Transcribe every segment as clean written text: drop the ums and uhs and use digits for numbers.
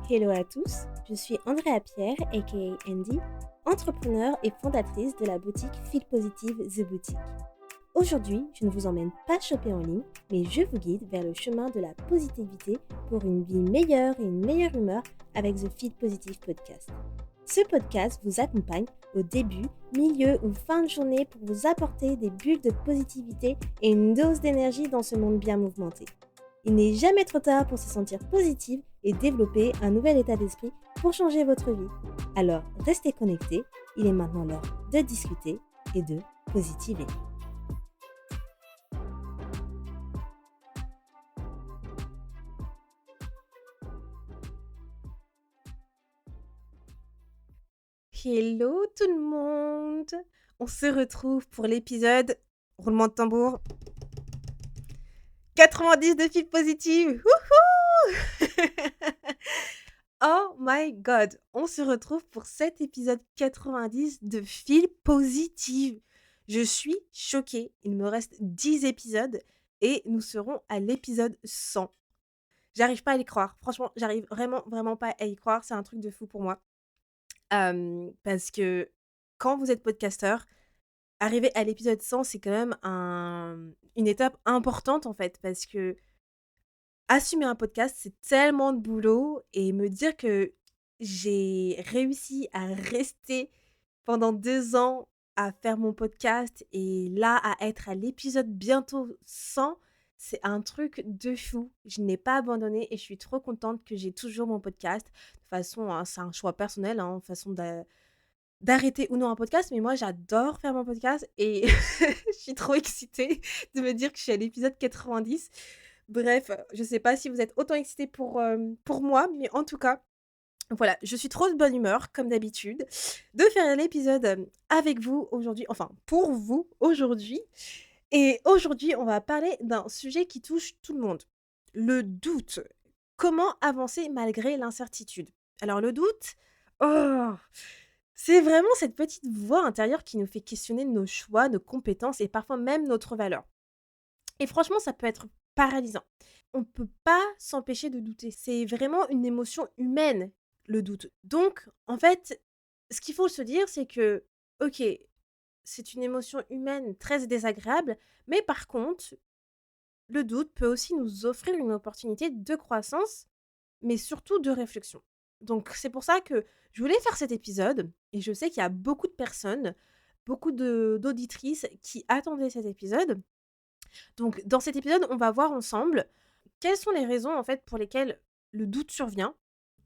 Hello à tous, je suis Andrea Pierre, aka Andy, entrepreneur et fondatrice de la boutique Feel Positive The Boutique. Aujourd'hui, je ne vous emmène pas shopper en ligne, mais je vous guide vers le chemin de la positivité pour une vie meilleure et une meilleure humeur avec The Feel Positive Podcast. Ce podcast vous accompagne au début, milieu ou fin de journée pour vous apporter des bulles de positivité et une dose d'énergie dans ce monde bien mouvementé. Il n'est jamais trop tard pour se sentir positive et développer un nouvel état d'esprit pour changer votre vie. Alors, restez connectés, il est maintenant l'heure de discuter et de positiver. Hello tout le monde! On se retrouve pour l'épisode, roulement de tambour, 90 de Feel Positive. Wouhou! Oh my god! On se retrouve pour cet épisode 90 de Feel Positive. Je suis choquée, il me reste 10 épisodes et nous serons à l'épisode 100. J'arrive pas à y croire, franchement, j'arrive vraiment pas à y croire, c'est un truc de fou pour moi. Parce que quand vous êtes podcasteur, arriver à l'épisode 100, c'est quand même une étape importante en fait, parce que assumer un podcast, c'est tellement de boulot et me dire que j'ai réussi à rester pendant 2 ans à faire mon podcast et là, à être à l'épisode bientôt 100, c'est un truc de fou. Je n'ai pas abandonné et je suis trop contente que j'ai toujours mon podcast. De toute façon, hein, c'est un choix personnel, hein, façon d'arrêter ou non un podcast, mais moi, j'adore faire mon podcast et je suis trop excitée de me dire que je suis à l'épisode 90. Bref, je sais pas si vous êtes autant excités pour moi, mais en tout cas, voilà, je suis trop de bonne humeur, comme d'habitude, de faire l'épisode avec vous aujourd'hui, enfin pour vous aujourd'hui. Et aujourd'hui, on va parler d'un sujet qui touche tout le monde. Le doute. Comment avancer malgré l'incertitude? Alors le doute, oh, c'est vraiment cette petite voix intérieure qui nous fait questionner nos choix, nos compétences et parfois même notre valeur. Et franchement, ça peut être paralysant. On ne peut pas s'empêcher de douter. C'est vraiment une émotion humaine, le doute. Donc, en fait, ce qu'il faut se dire, c'est que, ok, c'est une émotion humaine très désagréable, mais par contre, le doute peut aussi nous offrir une opportunité de croissance, mais surtout de réflexion. Donc, c'est pour ça que je voulais faire cet épisode, et je sais qu'il y a beaucoup de personnes, beaucoup d'auditrices qui attendaient cet épisode. Donc, dans cet épisode, on va voir ensemble quelles sont les raisons en fait pour lesquelles le doute survient,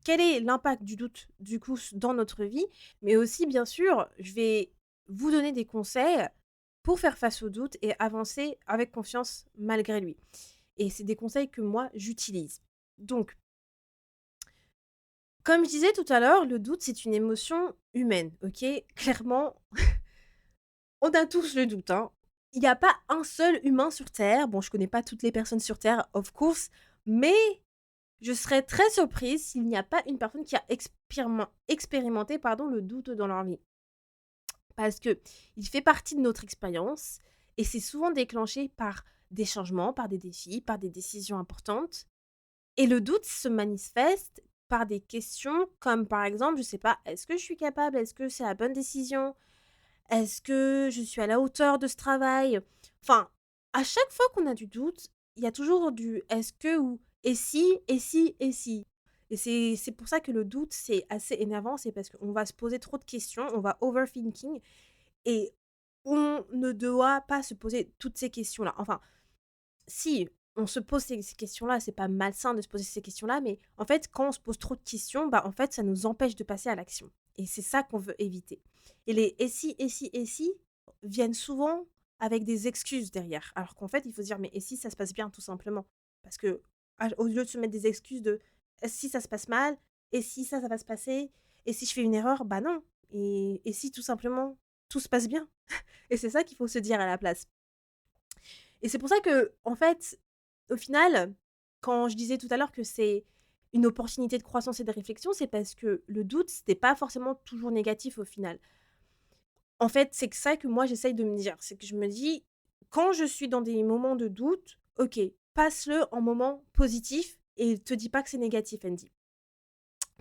quel est l'impact du doute du coup dans notre vie, mais aussi bien sûr, je vais vous donner des conseils pour faire face au doute et avancer avec confiance malgré lui. Et c'est des conseils que moi j'utilise. Donc, comme je disais tout à l'heure, le doute c'est une émotion humaine, ok? Clairement, on a tous le doute, hein. Il n'y a pas un seul humain sur Terre, bon, je connais pas toutes les personnes sur Terre, of course, mais je serais très surprise s'il n'y a pas une personne qui a expérimenté le doute dans leur vie. Parce que il fait partie de notre expérience et c'est souvent déclenché par des changements, par des défis, par des décisions importantes. Et le doute se manifeste par des questions comme par exemple, je sais pas, est-ce que je suis capable? Est-ce que c'est la bonne décision? Est-ce que je suis à la hauteur de ce travail? Enfin, à chaque fois qu'on a du doute, il y a toujours du est-ce que ou et si, et si, et si. Et c'est pour ça que le doute, c'est assez énervant, c'est parce qu'on va se poser trop de questions, on va overthinking et on ne doit pas se poser toutes ces questions-là. Enfin, si on se pose ces questions-là, c'est pas malsain de se poser ces questions-là, mais en fait, quand on se pose trop de questions, bah, en fait, ça nous empêche de passer à l'action et c'est ça qu'on veut éviter. Et les et si viennent souvent avec des excuses derrière. Alors qu'en fait, il faut se dire: «Mais et si ça se passe bien?» tout simplement. Parce que au lieu de se mettre des excuses de: «Et si ça se passe mal? Et si ça va se passer? Et si je fais une erreur?» bah non. Et si tout simplement tout se passe bien? Et c'est ça qu'il faut se dire à la place. Et c'est pour ça que, en fait, au final, quand je disais tout à l'heure que c'est une opportunité de croissance et de réflexion, c'est parce que le doute, c'était pas forcément toujours négatif au final. En fait, c'est que ça que moi j'essaye de me dire. C'est que je me dis, quand je suis dans des moments de doute, ok, passe-le en moment positif et te dis pas que c'est négatif, Andy.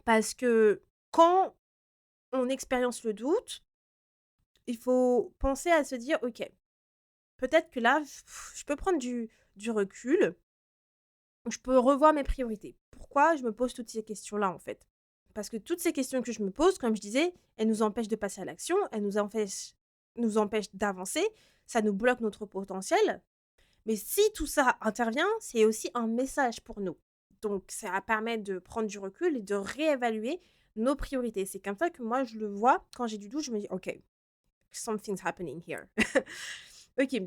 Parce que quand on expérience le doute, il faut penser à se dire: «OK, peut-être que là, je peux prendre du recul, je peux revoir mes priorités». Pourquoi je me pose toutes ces questions-là, en fait? Parce que toutes ces questions que je me pose, comme je disais, elles nous empêchent de passer à l'action, elles nous empêchent d'avancer, ça nous bloque notre potentiel. Mais si tout ça intervient, c'est aussi un message pour nous. Donc ça va permettre de prendre du recul et de réévaluer nos priorités. C'est comme ça que moi je le vois quand j'ai du doute, je me dis: «OK, something's happening here». OK,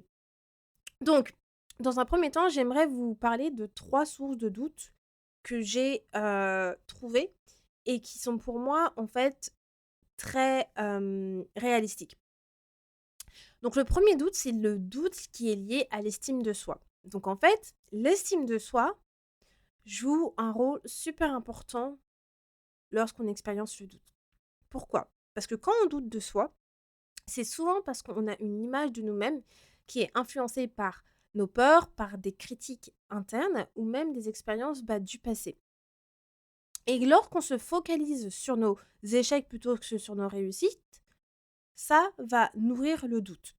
donc dans un premier temps, j'aimerais vous parler de 3 sources de doute que j'ai, trouvées et qui sont pour moi, en fait, très, réalistiques. Donc le premier doute, c'est le doute qui est lié à l'estime de soi. Donc en fait, l'estime de soi joue un rôle super important lorsqu'on expérience le doute. Pourquoi? Parce que quand on doute de soi, c'est souvent parce qu'on a une image de nous-mêmes qui est influencée par nos peurs, par des critiques internes ou même des expériences du passé. Et lorsqu'on se focalise sur nos échecs plutôt que sur nos réussites, ça va nourrir le doute.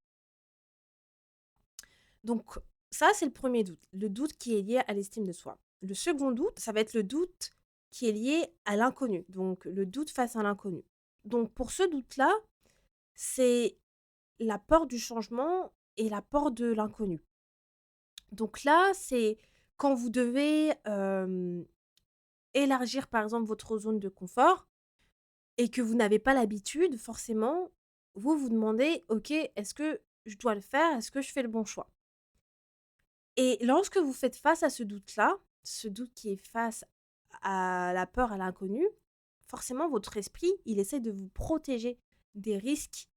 Donc ça, c'est le premier doute, le doute qui est lié à l'estime de soi. Le second doute, ça va être le doute qui est lié à l'inconnu, donc le doute face à l'inconnu. Donc pour ce doute-là, c'est la peur du changement et la peur de l'inconnu. Donc là, c'est quand vous devez, élargir par exemple votre zone de confort et que vous n'avez pas l'habitude, forcément, vous vous demandez: «OK, est-ce que je dois le faire? Est-ce que je fais le bon choix?» Et lorsque vous faites face à ce doute-là, ce doute qui est face à la peur, à l'inconnu, forcément votre esprit, il essaie de vous protéger des risques,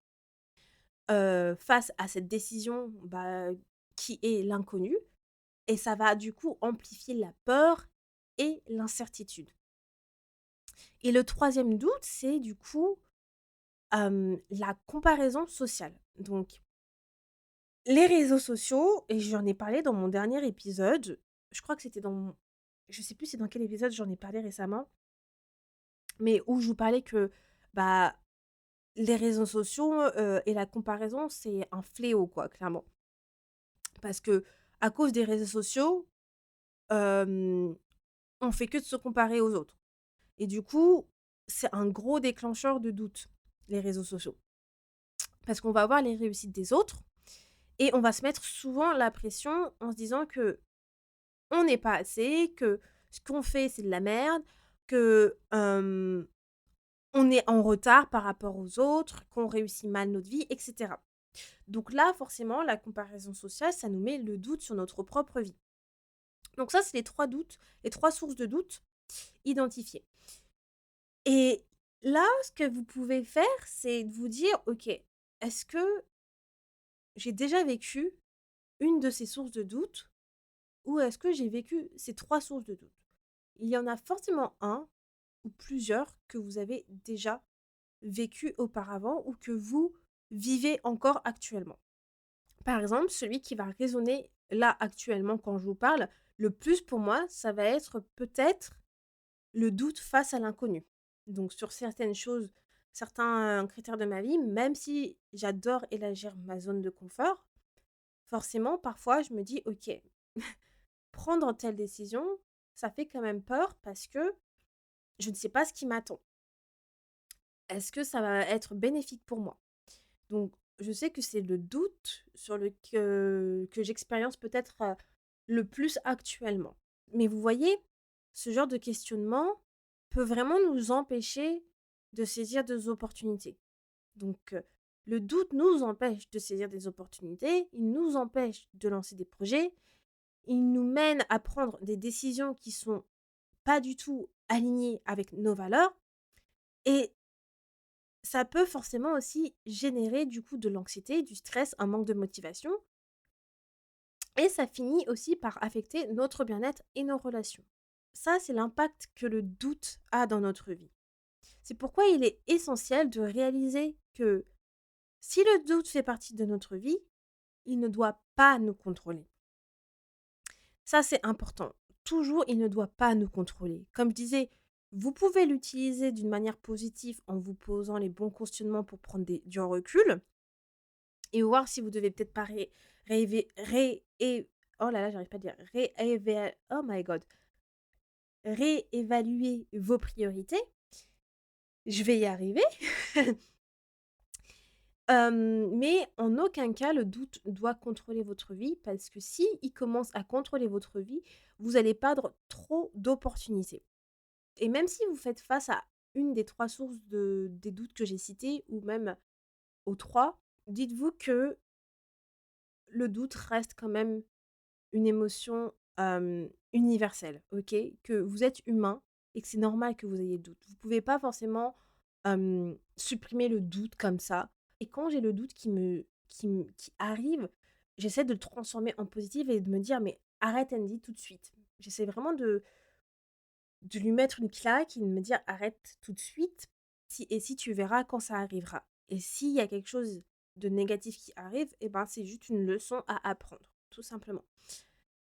face à cette décision, qui est l'inconnu et ça va du coup amplifier la peur et l'incertitude. Et le troisième doute, c'est du coup, la comparaison sociale. Donc les réseaux sociaux et j'en ai parlé dans mon dernier épisode, je crois que c'était dans mon je sais plus c'est dans quel épisode j'en ai parlé récemment, mais où je vous parlais que, bah, les réseaux sociaux, et la comparaison, c'est un fléau quoi, clairement. Parce que à cause des réseaux sociaux, hem, on fait que de se comparer aux autres et du coup, c'est un gros déclencheur de doute, les réseaux sociaux. Parce qu'on va voir les réussites des autres et on va se mettre souvent la pression en se disant que on n'est pas assez, que ce qu'on fait, c'est de la merde, que, on est en retard par rapport aux autres, qu'on réussit mal notre vie et cetera. Donc là, forcément, la comparaison sociale, ça nous met le doute sur notre propre vie. Donc ça, c'est les 3 sources de doute identifiées. Et là, ce que vous pouvez faire, c'est de vous dire: «OK, est-ce que j'ai déjà vécu une de ces sources de doute ou est-ce que j'ai vécu ces 3 sources de doute?» Il y en a forcément un ou plusieurs que vous avez déjà vécu auparavant ou que vous vivez encore actuellement. Par exemple, celui qui va résonner là actuellement quand je vous parle, le plus pour moi, ça va être peut-être le doute face à l'inconnu. Donc sur certaines choses, certains critères de ma vie, même si j'adore élargir ma zone de confort, forcément parfois je me dis: «OK, prendre telle décision, ça fait quand même peur parce que je ne sais pas ce qui m'attend. Est-ce que ça va être bénéfique pour moi?» Donc je sais que c'est le doute sur le que j'expérience peut-être, le plus actuellement. Mais vous voyez, ce genre de questionnement peut vraiment nous empêcher de saisir des opportunités. Donc le doute nous empêche de saisir des opportunités, il nous empêche de lancer des projets, il nous mène à prendre des décisions qui sont pas du tout alignées avec nos valeurs et ça peut forcément aussi générer du coup de l'anxiété, du stress, un manque de motivation et ça finit aussi par affecter notre bien-être et nos relations. Ça, c'est l'impact que le doute a dans notre vie. C'est pourquoi il est essentiel de réaliser que si le doute fait partie de notre vie, il ne doit pas nous contrôler. Ça, c'est important. Toujours, il ne doit pas nous contrôler. Comme je disais, Vous pouvez l'utiliser d'une manière positive en vous posant les bons questionnements pour prendre du recul et voir si vous devez peut-être pas réévé ré é oh là là, j'arrive pas à dire, oh my god, réévaluer vos priorités. Je vais y arriver. Mais en aucun cas, le doute doit contrôler votre vie parce que si il commence à contrôler votre vie, vous allez perdre trop d'opportunités. Et même si vous faites face à une des 3 sources des doutes que j'ai citées ou même aux 3, dites-vous que le doute reste quand même une émotion, universelle, OK? Que vous êtes humain et que c'est normal que vous ayez le doute. Vous pouvez pas forcément, supprimer le doute comme ça et quand j'ai le doute qui arrive, j'essaie de le transformer en positif et de me dire: «Mais arrête Andy tout de suite». J'essaie vraiment de lui mettre une claque et de me dire: «Arrête tout de suite, si tu verras quand ça arrivera et s'il y a quelque chose de négatif qui arrive et ben, c'est juste une leçon à apprendre», tout simplement.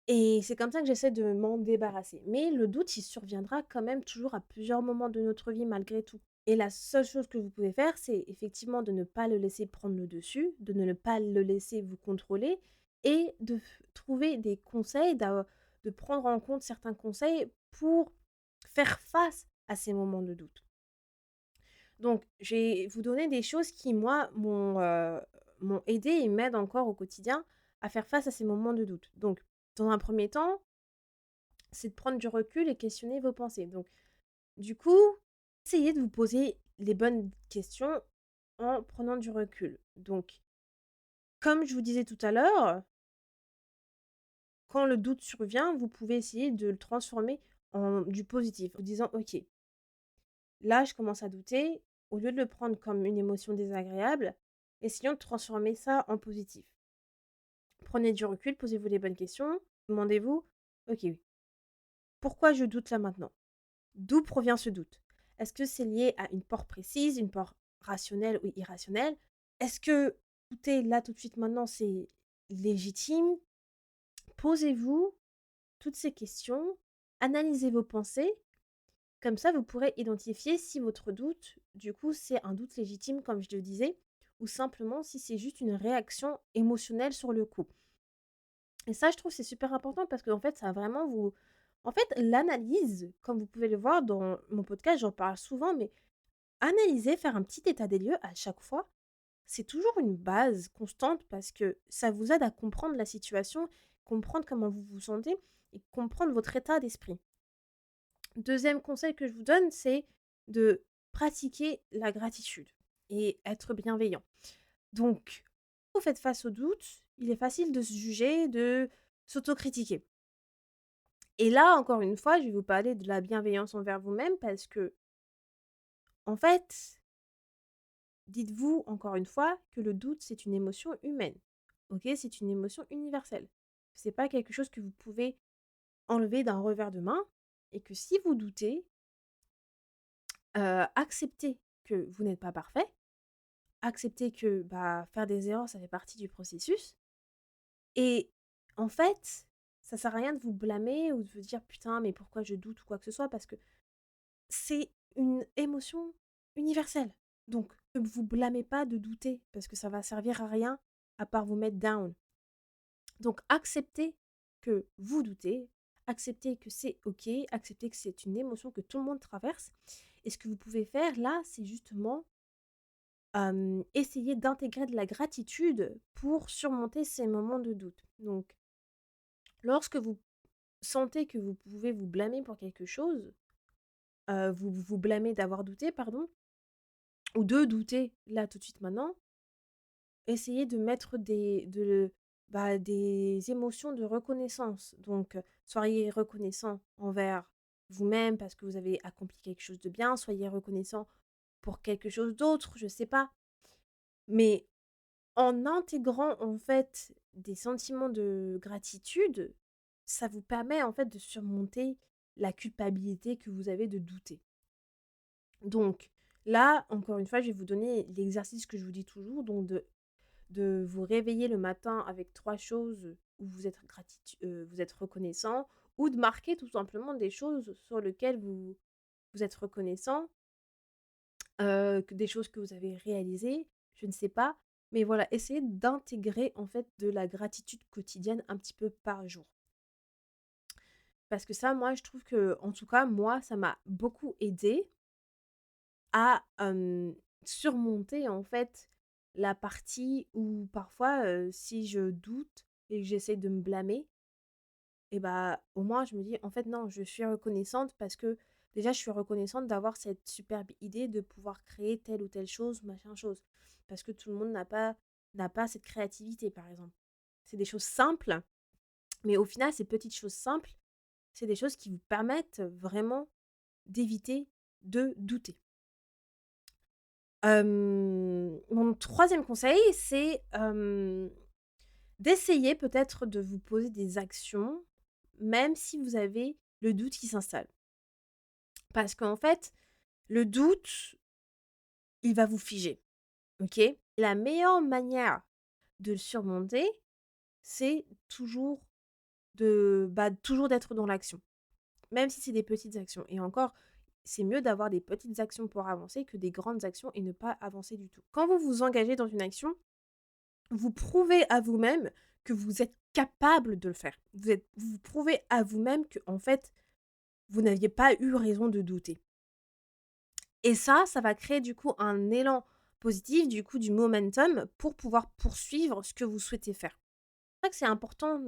Et c'est comme ça que j'essaie de m'en débarrasser. Mais le doute, il surviendra quand même toujours à plusieurs moments de notre vie malgré tout. Et la seule chose que vous pouvez faire, c'est effectivement de ne pas le laisser prendre le dessus, de ne pas le laisser vous contrôler et de trouver des conseils, de prendre en compte certains conseils pour faire face à ces moments de doute. Donc, je vais vous donner des choses qui, moi, m'ont aidé et m'aident encore au quotidien à faire face à ces moments de doute. Donc, dans un premier temps, c'est de prendre du recul et questionner vos pensées. Donc, du coup, essayez de vous poser les bonnes questions en prenant du recul. Donc, comme je vous disais tout à l'heure, quand le doute survient, vous pouvez essayer de le transformer en du positif, en vous disant: «OK, là, je commence à douter. Au lieu de le prendre comme une émotion désagréable, essayons de transformer ça en positif. Prenez du recul, posez-vous les bonnes questions, demandez-vous: OK, oui, pourquoi je doute là maintenant? D'où provient ce doute? Est-ce que c'est lié à une peur précise, une peur rationnelle ou irrationnelle? Est-ce que douter là tout de suite maintenant, c'est légitime? Posez-vous toutes ces questions, analysez vos pensées. Comme ça, vous pourrez identifier si votre doute, du coup, c'est un doute légitime, comme je le disais, ou simplement si c'est juste une réaction émotionnelle sur le coup. Et ça, je trouve, c'est super important parce qu'en fait, ça va vraiment vous... En fait, l'analyse, comme vous pouvez le voir dans mon podcast, j'en parle souvent, mais analyser, faire un petit état des lieux à chaque fois, c'est toujours une base constante parce que ça vous aide à comprendre la situation, comprendre comment vous vous sentez et comprendre votre état d'esprit. Deuxième conseil que je vous donne, c'est de pratiquer la gratitude et être bienveillant. Donc, quand vous faites face au doute, il est facile de se juger, de s'autocritiquer. Et là, encore une fois, je vais vous parler de la bienveillance envers vous-même parce que, en fait, dites-vous encore une fois que le doute, c'est une émotion humaine. Ok, c'est une émotion universelle. C'est pas quelque chose que vous pouvez enlever d'un revers de main et que si vous doutez, acceptez que vous n'êtes pas parfait, acceptez que bah, faire des erreurs, ça fait partie du processus. Et en fait, ça sert à rien de vous blâmer ou de vous dire putain, mais pourquoi je doute ou quoi que ce soit, parce que c'est une émotion universelle. Donc, ne vous blâmez pas de douter, parce que ça va servir à rien à part vous mettre down. Donc, acceptez que vous doutez, acceptez que c'est OK, acceptez que c'est une émotion que tout le monde traverse. Et ce que vous pouvez faire là, c'est justement essayer d'intégrer de la gratitude pour surmonter ces moments de doute. Donc, lorsque vous sentez que vous pouvez vous blâmer pour quelque chose, vous vous blâmez d'avoir douté, pardon, ou de douter là tout de suite maintenant, essayez de mettre des émotions de reconnaissance. Donc, soyez reconnaissant envers vous-même parce que vous avez accompli quelque chose de bien, soyez reconnaissant pour quelque chose d'autre, je sais pas. Mais en intégrant en fait des sentiments de gratitude, ça vous permet en fait de surmonter la culpabilité que vous avez de douter. Donc là, encore une fois, je vais vous donner l'exercice que je vous dis toujours, donc de vous réveiller le matin avec 3 choses où vous êtes reconnaissant ou de marquer tout simplement des choses sur lesquelles vous vous êtes reconnaissant, que des choses que vous avez réalisées, je ne sais pas. Mais voilà, essayez d'intégrer en fait de la gratitude quotidienne un petit peu par jour. Parce que ça, moi, je trouve que, en tout cas, moi, ça m'a beaucoup aidé à surmonter en fait la partie où parfois, si je doute et que j'essaie de me blâmer, et bah, au moins je me dis: «En fait non, je suis reconnaissante parce que déjà je suis reconnaissante d'avoir cette superbe idée de pouvoir créer telle ou telle chose, machin chose». Parce que tout le monde n'a pas cette créativité par exemple. C'est des choses simples, mais au final ces petites choses simples, c'est des choses qui vous permettent vraiment d'éviter de douter. Mon troisième conseil, c'est, d'essayer peut-être de vous poser des actions, même si vous avez le doute qui s'installe. Parce qu'en fait, le doute, il va vous figer, OK? La meilleure manière de le surmonter, c'est toujours d'être dans l'action, même si c'est des petites actions et encore, c'est mieux d'avoir des petites actions pour avancer que des grandes actions et ne pas avancer du tout. Quand vous vous engagez dans une action, vous prouvez à vous-même que vous êtes capable de le faire. Vous prouvez à vous-même que en fait, vous n'aviez pas eu raison de douter. Et ça va créer du coup un élan positif, du coup du momentum pour pouvoir poursuivre ce que vous souhaitez faire. C'est pour ça que c'est important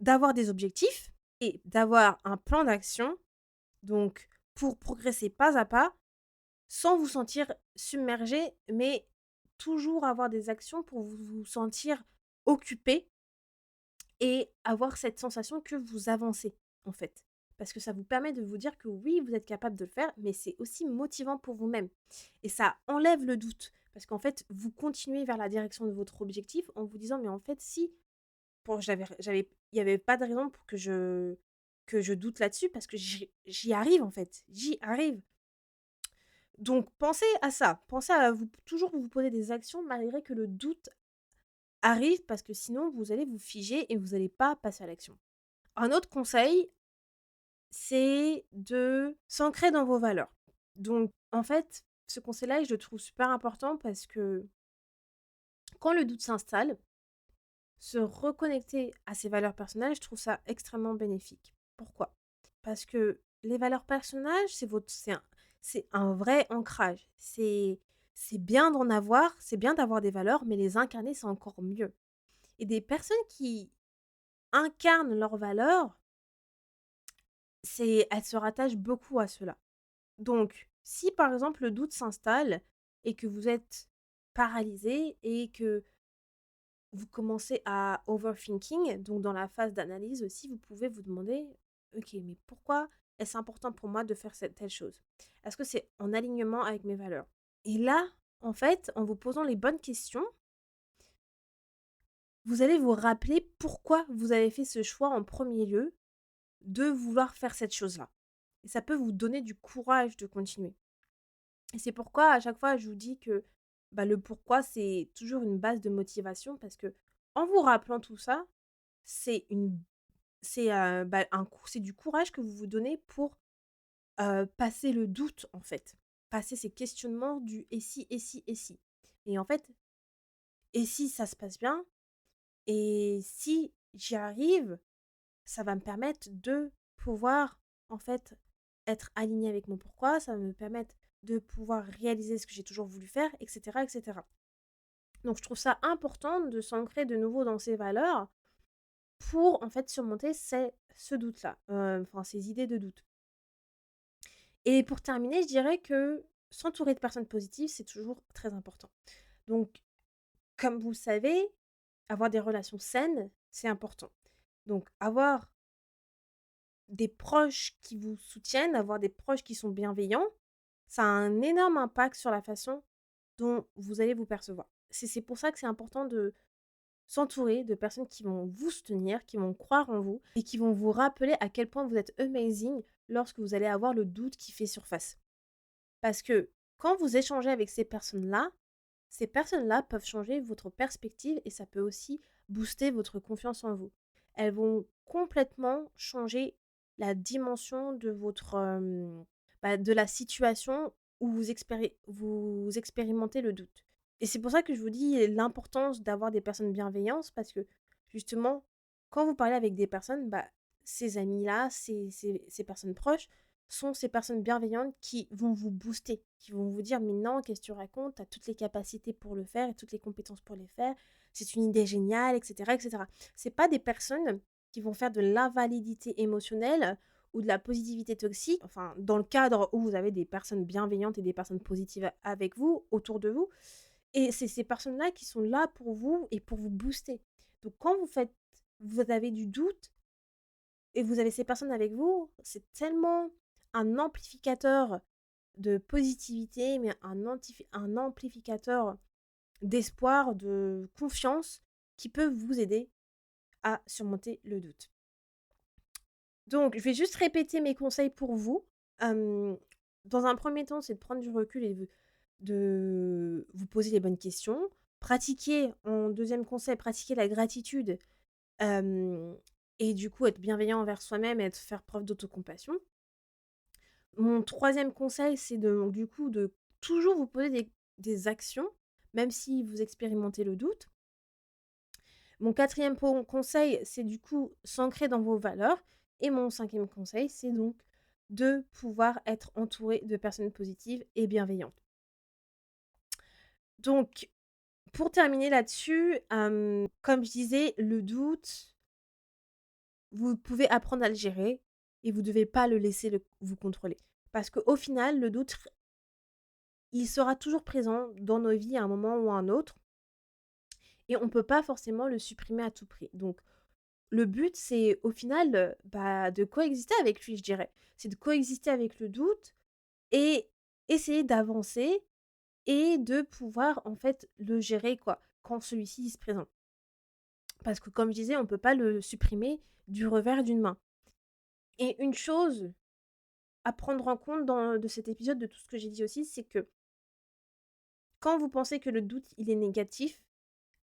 d'avoir des objectifs et d'avoir un plan d'action, donc pour progresser pas à pas, sans vous sentir submergé, mais toujours avoir des actions pour vous sentir occupé et avoir cette sensation que vous avancez, en fait. Parce que ça vous permet de vous dire que oui, vous êtes capable de le faire, mais c'est aussi motivant pour vous-même. Et ça enlève le doute. Parce qu'en fait, vous continuez vers la direction de votre objectif en vous disant, mais en fait, si, il n'y avait pas de raison pour que je doute là-dessus parce que j'y arrive, en fait. J'y arrive. Donc, pensez à ça. Pensez à toujours vous poser des actions malgré que le doute arrive parce que sinon, vous allez vous figer et vous n'allez pas passer à l'action. Un autre conseil, c'est de s'ancrer dans vos valeurs. Donc, en fait, ce conseil-là, je le trouve super important parce que quand le doute s'installe, se reconnecter à ses valeurs personnelles, je trouve ça extrêmement bénéfique. Pourquoi? Parce que les valeurs personnelles, c'est un vrai ancrage. C'est bien d'en avoir, c'est bien d'avoir des valeurs, mais les incarner, c'est encore mieux. Et des personnes qui incarnent leurs valeurs, elles se rattachent beaucoup à cela. Donc, si par exemple le doute s'installe et que vous êtes paralysé et que vous commencez à overthinking, donc dans la phase d'analyse aussi, vous pouvez vous demander, ok, mais pourquoi est-ce important pour moi de faire cette telle chose? Est-ce que c'est en alignement avec mes valeurs? Et là, en fait, en vous posant les bonnes questions, vous allez vous rappeler pourquoi vous avez fait ce choix en premier lieu de vouloir faire cette chose-là. Et ça peut vous donner du courage de continuer. Et c'est pourquoi à chaque fois je vous dis que, bah, le pourquoi, c'est toujours une base de motivation parce que en vous rappelant tout ça, c'est une c'est du courage que vous vous donnez pour, passer le doute, en fait. Passer ces questionnements du «et si, et si, et si?» Et en fait, et si ça se passe bien? Et si j'y arrive, ça va me permettre de pouvoir, en fait, être alignée avec mon pourquoi, ça va me permettre de pouvoir réaliser ce que j'ai toujours voulu faire, et cetera, et cetera. Donc je trouve ça important de s'ancrer de nouveau dans ses valeurs pour, en fait, surmonter ce doute-là, enfin ces idées de doute. Et pour terminer, je dirais que s'entourer de personnes positives, c'est toujours très important. Donc, comme vous le savez, avoir des relations saines, c'est important. Donc avoir des proches qui vous soutiennent, avoir des proches qui sont bienveillants, ça a un énorme impact sur la façon dont vous allez vous percevoir. C'est pour ça que c'est important de s'entourer de personnes qui vont vous soutenir, qui vont croire en vous et qui vont vous rappeler à quel point vous êtes amazing lorsque vous allez avoir le doute qui fait surface. Parce que quand vous échangez avec ces personnes-là peuvent changer votre perspective et ça peut aussi booster votre confiance en vous. Elles vont complètement changer la dimension de de la situation où vous expérimentez le doute. Et c'est pour ça que je vous dis l'importance d'avoir des personnes bienveillantes parce que justement, quand vous parlez avec des personnes, ces amis-là, ces personnes proches, sont ces personnes bienveillantes qui vont vous booster, qui vont vous dire mais non, qu'est-ce que tu racontes, tu as toutes les capacités pour le faire et toutes les compétences pour les faire, c'est une idée géniale, etc. etc. C'est pas des personnes qui vont faire de l'invalidité émotionnelle ou de la positivité toxique, enfin dans le cadre où vous avez des personnes bienveillantes et des personnes positives avec vous, autour de vous, et c'est ces personnes-là qui sont là pour vous et pour vous booster. Donc quand vous avez du doute et vous avez ces personnes avec vous, c'est tellement un amplificateur de positivité, mais un amplificateur d'espoir, de confiance qui peut vous aider à surmonter le doute. Donc, je vais juste répéter mes conseils pour vous. Dans un premier temps, c'est de prendre du recul et de vous poser les bonnes questions. Pratiquer, en deuxième conseil, pratiquer la gratitude et du coup être bienveillant envers soi-même et faire preuve d'autocompassion. Mon troisième conseil, c'est du coup de toujours vous poser des actions, même si vous expérimentez le doute. Mon quatrième conseil, c'est du coup s'ancrer dans vos valeurs. Et mon cinquième conseil, c'est donc de pouvoir être entouré de personnes positives et bienveillantes. Donc, pour terminer là-dessus, comme je disais, le doute, vous pouvez apprendre à le gérer et vous ne devez pas le laisser vous contrôler. Parce qu'au final, le doute, il sera toujours présent dans nos vies à un moment ou à un autre. Et on ne peut pas forcément le supprimer à tout prix. Donc, le but, c'est au final de coexister avec lui, je dirais. C'est de coexister avec le doute et essayer d'avancer et de pouvoir, en fait, le gérer, quand celui-ci se présente. Parce que, comme je disais, on ne peut pas le supprimer du revers d'une main. Et une chose à prendre en compte de cet épisode, de tout ce que j'ai dit aussi, c'est que quand vous pensez que le doute, il est négatif,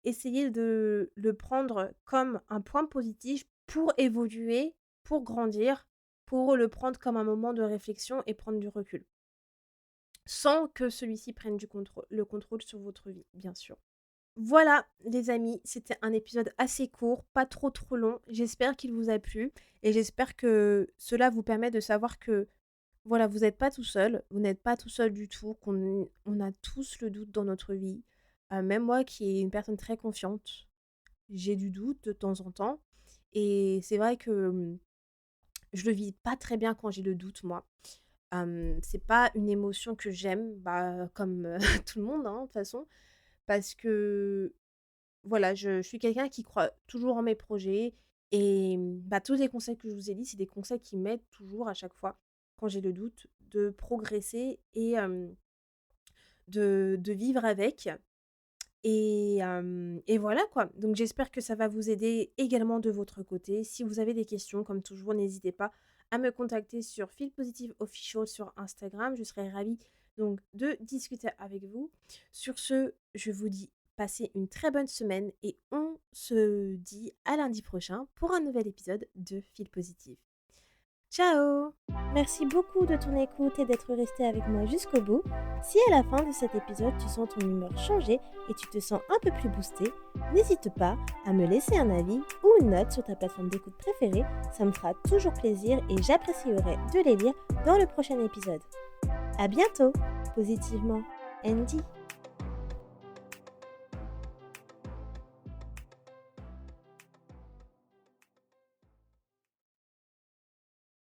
essayez de le prendre comme un point positif pour évoluer, pour grandir, pour le prendre comme un moment de réflexion et prendre du recul. Sans que celui-ci prenne le contrôle sur votre vie, bien sûr. Voilà, les amis, c'était un épisode assez court, pas trop long. J'espère qu'il vous a plu et j'espère que cela vous permet de savoir que voilà, vous n'êtes pas tout seul, vous n'êtes pas tout seul du tout, on a tous le doute dans notre vie. Même moi qui est une personne très confiante, j'ai du doute de temps en temps. Et c'est vrai que je le vis pas très bien quand j'ai le doute, moi. C'est pas une émotion que j'aime, comme tout le monde, hein, de toute façon. Parce que, voilà, je suis quelqu'un qui croit toujours en mes projets. Et tous les conseils que je vous ai dit, c'est des conseils qui m'aident toujours à chaque fois, quand j'ai le doute, de progresser et de vivre avec. Et voilà quoi. Donc j'espère que ça va vous aider également de votre côté. Si vous avez des questions, comme toujours, n'hésitez pas à me contacter sur Feel Positive Official sur Instagram. Je serai ravie donc de discuter avec vous. Sur ce, je vous dis passez une très bonne semaine et on se dit à lundi prochain pour un nouvel épisode de Feel Positive. Ciao! Merci beaucoup de ton écoute et d'être resté avec moi jusqu'au bout. Si à la fin de cet épisode tu sens ton humeur changer et tu te sens un peu plus boosté, n'hésite pas à me laisser un avis ou une note sur ta plateforme d'écoute préférée, ça me fera toujours plaisir et j'apprécierai de les lire dans le prochain épisode. À bientôt, positivement, Andy.